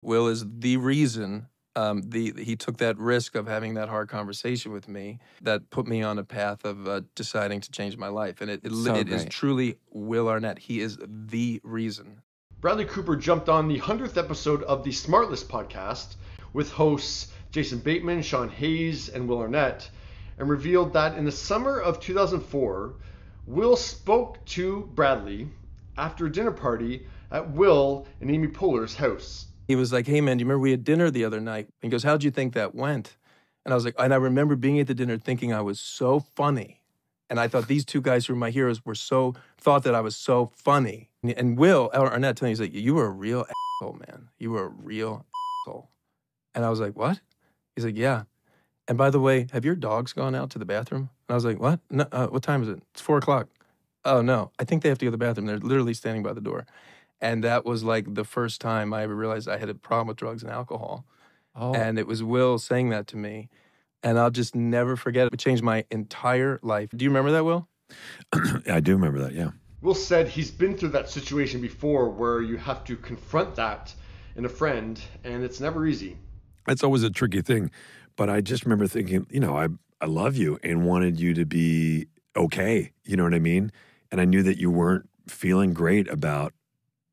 Will is the reason he took that risk of having that hard conversation with me that put me on a path of deciding to change my life. And it is truly Will Arnett. He is the reason. Bradley Cooper jumped on the 100th episode of the SmartLess podcast with hosts Jason Bateman, Sean Hayes, and Will Arnett, and revealed that in the summer of 2004, Will spoke to Bradley after a dinner party at Will and Amy Poehler's house. He was like, "Hey man, do you remember we had dinner the other night?" And he goes, "How'd you think that went?" And I was like, and I remember being at the dinner thinking I was so funny. And I thought these two guys who were my heroes thought that I was so funny. And Will Arnett told me, he's like, "You were a real asshole, man. You were a real asshole." And I was like, "What?" He's like, "Yeah. And by the way, have your dogs gone out to the bathroom?" And I was like, "What? No, what time is it?" "It's 4:00. "Oh no, I think they have to go to the bathroom. They're literally standing by the door." And that was like the first time I ever realized I had a problem with drugs and alcohol. Oh. And it was Will saying that to me. And I'll just never forget it. It changed my entire life. Do you remember that, Will? I do remember that, yeah. Will said he's been through that situation before where you have to confront that in a friend, and it's never easy. It's always a tricky thing. But I just remember thinking, I love you and wanted you to be okay. You know what I mean? And I knew that you weren't feeling great about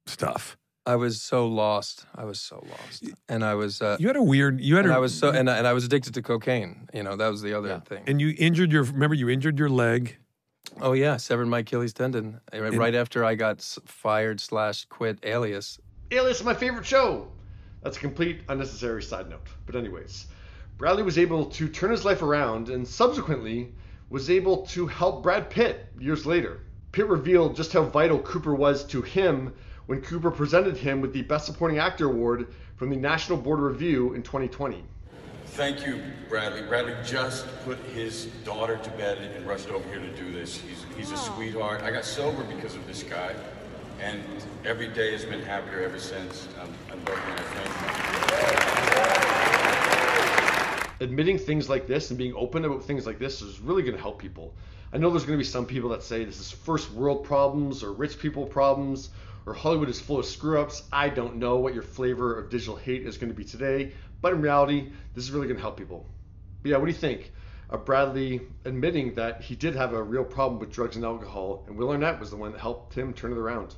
stuff. I was so lost. And I was I was addicted to cocaine. That was the other thing. And you injured your leg. Oh yeah, severed my Achilles tendon right after I got fired / quit Alias. Alias is my favorite show. That's a complete unnecessary side note. But anyways, Bradley was able to turn his life around and subsequently was able to help Brad Pitt years later. Pitt revealed just how vital Cooper was to him when Cooper presented him with the Best Supporting Actor Award from the National Board of Review in 2020. Thank you, Bradley. Bradley just put his daughter to bed and rushed over here to do this. He's a sweetheart. I got sober because of this guy, and every day has been happier ever since. I love you. Thank you. Admitting things like this and being open about things like this is really going to help people. I know there's going to be some people that say this is first world problems or rich people problems, or Hollywood is full of screw-ups. I don't know what your flavor of digital hate is going to be today, but in reality, this is really going to help people. But yeah, what do you think of Bradley admitting that he did have a real problem with drugs and alcohol, and Will Arnett was the one that helped him turn it around?